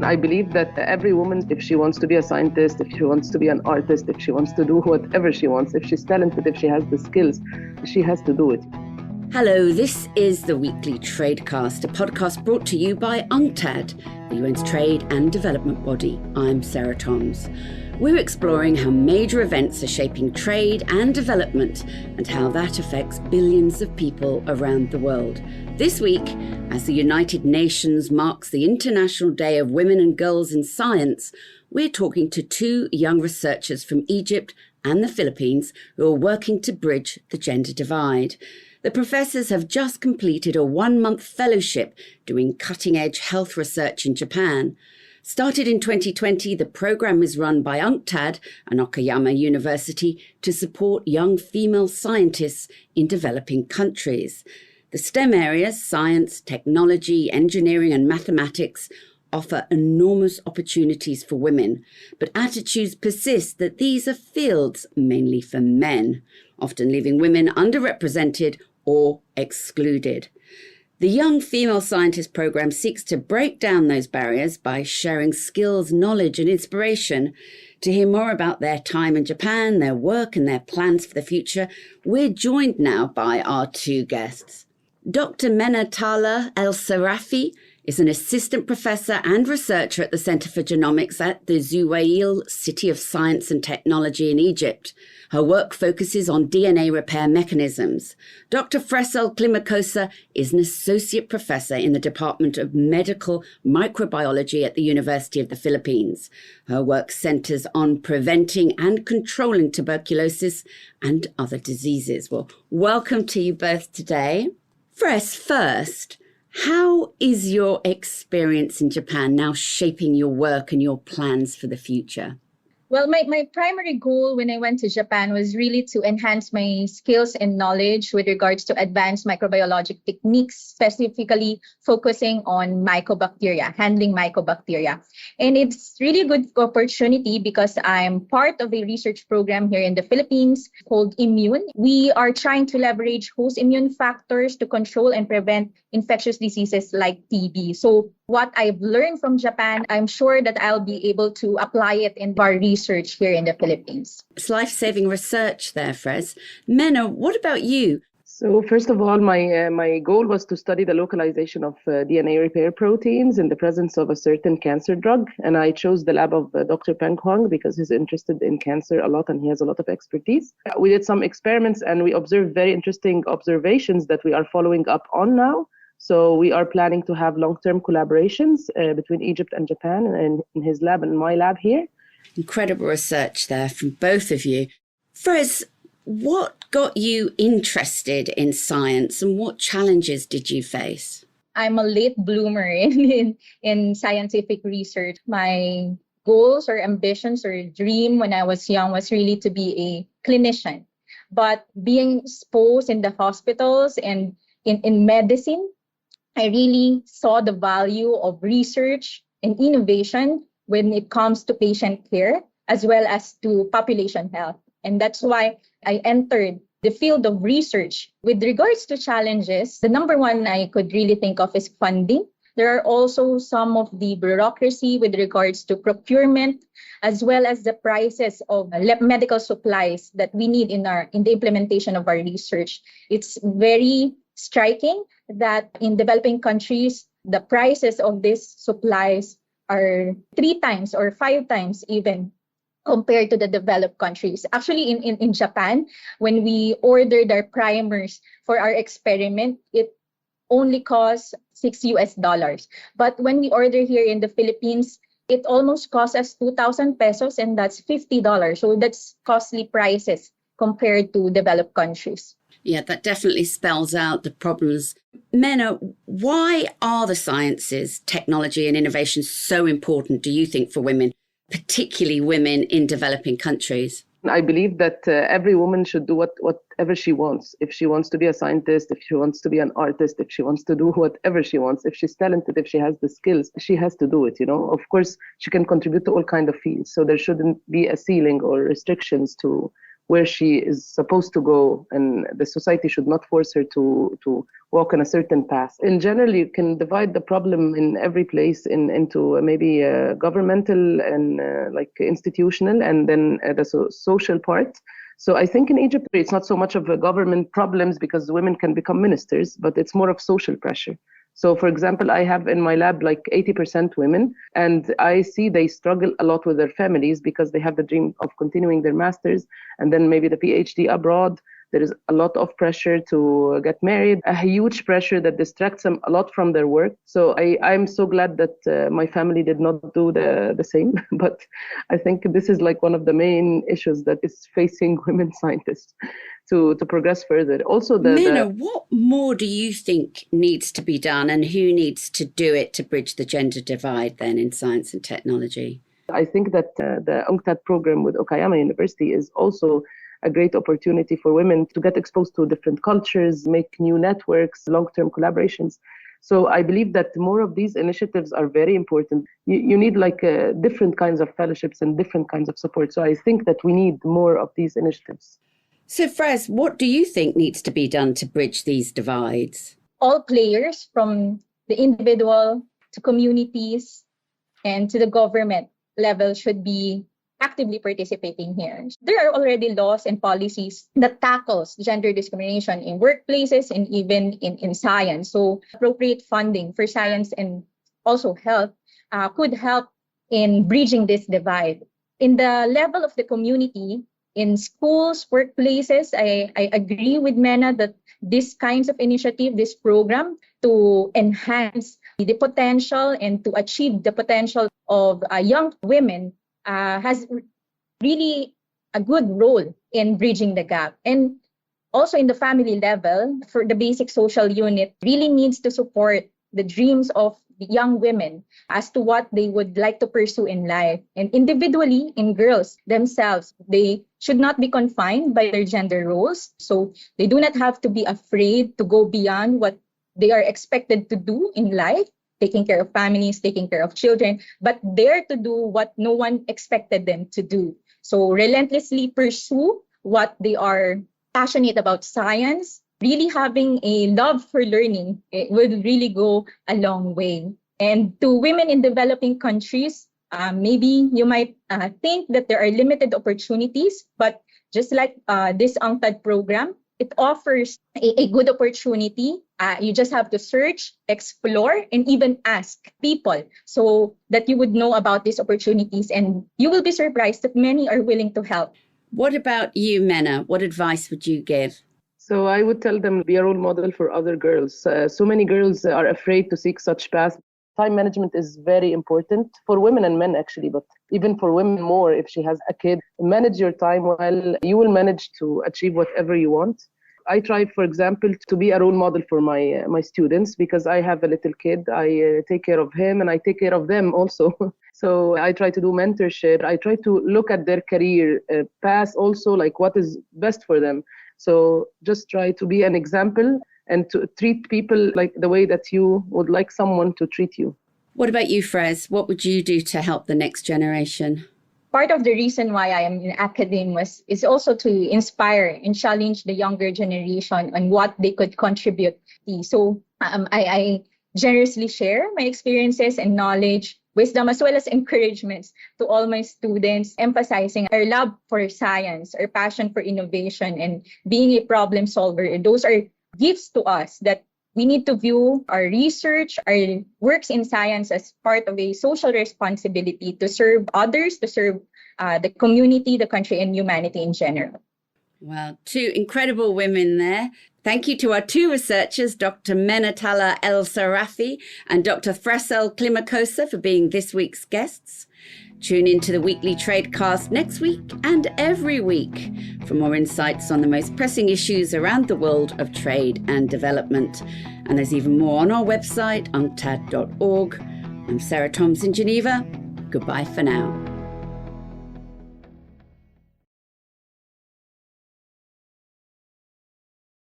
I believe that every woman, if she wants to be a scientist, if she wants to be an artist, if she wants to do whatever she wants, if she's talented, if she has the skills, she has to do it. Hello, this is the Weekly Tradecast, a podcast brought to you by UNCTAD, the UN's trade and development body. I'm Sarah Toms. We're exploring how major events are shaping trade and development and how that affects billions of people around the world. This week, as the United Nations marks the International Day of Women and Girls in Science, we're talking to two young researchers from Egypt and the Philippines who are working to bridge the gender divide. The professors have just completed a 1-month fellowship doing cutting-edge health research in Japan. Started in 2020, the program is run by UNCTAD and Okayama University to support young female scientists in developing countries. The STEM areas, science, technology, engineering and mathematics, offer enormous opportunities for women, but attitudes persist that these are fields mainly for men, often leaving women underrepresented or excluded. The Young Female Scientist program seeks to break down those barriers by sharing skills, knowledge and inspiration. To hear more about their time in Japan, their work and their plans for the future, we're joined now by our two guests. Dr. Menatallah Elserafy is an assistant professor and researcher at the Center for Genomics at the Zuwayil City of Science and Technology in Egypt. Her work focuses on DNA repair mechanisms. Dr. Fresthel Climacosa is an associate professor in the Department of Medical Microbiology at the University of the Philippines. Her work centers on preventing and controlling tuberculosis and other diseases. Well, welcome to you both today. Fres, first, how is your experience in Japan now shaping your work and your plans for the future? Well, my primary goal when I went to Japan was really to enhance my skills and knowledge with regards to advanced microbiologic techniques, specifically focusing on mycobacteria, handling mycobacteria. And it's really a good opportunity because I'm part of a research program here in the Philippines called Immune. We are trying to leverage host immune factors to control and prevent infectious diseases like TB. So what I've learned from Japan, I'm sure that I'll be able to apply it in our research here in the Philippines. It's life-saving research there, Fres. Mena, what about you? So first of all, my goal was to study the localization of DNA repair proteins in the presence of a certain cancer drug. And I chose the lab of Dr. Peng Huang because he's interested in cancer a lot and he has a lot of expertise. We did some experiments and we observed very interesting observations that we are following up on now. So we are planning to have long-term collaborations between Egypt and Japan and in his lab and my lab here. Incredible research there from both of you. Fres, what got you interested in science and what challenges did you face? I'm a late bloomer in scientific research. My goals or ambitions or dream when I was young was really to be a clinician. But being exposed in the hospitals and in medicine, I really saw the value of research and innovation when it comes to patient care as well as to population health. And that's why I entered the field of research. With regards to challenges, the number one I could really think of is funding. There are also some of the bureaucracy with regards to procurement, as well as the prices of medical supplies that we need in the implementation of our research. It's very striking that in developing countries, the prices of these supplies are 3 times or 5 times even compared to the developed countries. Actually, in Japan, when we ordered our primers for our experiment, it only costs $6. But when we order here in the Philippines, it almost costs us 2,000 pesos and that's $50. So that's costly prices compared to developed countries. Yeah, that definitely spells out the problems. Mena, why are the sciences, technology and innovation so important, do you think, for women, particularly women in developing countries? I believe that every woman should do whatever she wants. If she wants to be a scientist, if she wants to be an artist, if she wants to do whatever she wants, if she's talented, if she has the skills, she has to do it, you know. Of course, she can contribute to all kinds of fields. So there shouldn't be a ceiling or restrictions to where she is supposed to go, and the society should not force her to walk on a certain path. In general, you can divide the problem in every place into maybe governmental and like institutional, and then the social part. So I think in Egypt, it's not so much of a government problems because women can become ministers, but it's more of social pressure. So, for example, I have in my lab like 80% women, and I see they struggle a lot with their families because they have the dream of continuing their masters and then maybe the PhD abroad. There is a lot of pressure to get married, a huge pressure that distracts them a lot from their work. So I'm so glad that my family did not do the same. But I think this is like one of the main issues that is facing women scientists to progress further. Also, Mena, what more do you think needs to be done, and who needs to do it to bridge the gender divide then in science and technology? I think that the UNCTAD program with Okayama University is also a great opportunity for women to get exposed to different cultures, make new networks, long-term collaborations. So I believe that more of these initiatives are very important. You need like different kinds of fellowships and different kinds of support. So I think that we need more of these initiatives. So Fres, what do you think needs to be done to bridge these divides? All players, from the individual to communities and to the government level, should be actively participating here. There are already laws and policies that tackles gender discrimination in workplaces and even in science. So appropriate funding for science and also health could help in bridging this divide. In the level of the community, in schools, workplaces, I agree with Mena that these kinds of initiative, this program to enhance the potential and to achieve the potential of young women has really a good role in bridging the gap. And also in the family level, for the basic social unit, really needs to support the dreams of the young women as to what they would like to pursue in life. And individually, in girls themselves, they should not be confined by their gender roles. So they do not have to be afraid to go beyond what they are expected to do in life, taking care of families, taking care of children, but dare to do what no one expected them to do. So relentlessly pursue what they are passionate about, science. Really having a love for learning, it would really go a long way. And to women in developing countries, maybe you might think that there are limited opportunities, but just like this UNCTAD program, it offers a good opportunity. You just have to search, explore, and even ask people so that you would know about these opportunities, and you will be surprised that many are willing to help. What about you, Mena? What advice would you give? So I would tell them be a role model for other girls. So many girls are afraid to seek such paths. Time management is very important for women and men, actually, but even for women more. If she has a kid, manage your time well. You will manage to achieve whatever you want. I try, for example, to be a role model for my students because I have a little kid. I take care of him and I take care of them also. So I try to do mentorship. I try to look at their career path also, like what is best for them. So just try to be an example and to treat people like the way that you would like someone to treat you. What about you, Fres? What would you do to help the next generation? Part of the reason why I am in academia is also to inspire and challenge the younger generation on what they could contribute. So I generously share my experiences and knowledge, wisdom, as well as encouragements to all my students, emphasizing our love for science, our passion for innovation, and being a problem solver. Those are gifts to us that we need to view our research, our works in science as part of a social responsibility to serve others, to serve the community, the country, and humanity in general. Well, two incredible women there. Thank you to our two researchers, Dr. Menatallah Elserafy and Dr. Fresthel Climacosa, for being this week's guests. Tune into the Weekly Tradecast next week and every week for more insights on the most pressing issues around the world of trade and development. And there's even more on our website, unctad.org. I'm Sarah Toms in Geneva. Goodbye for now.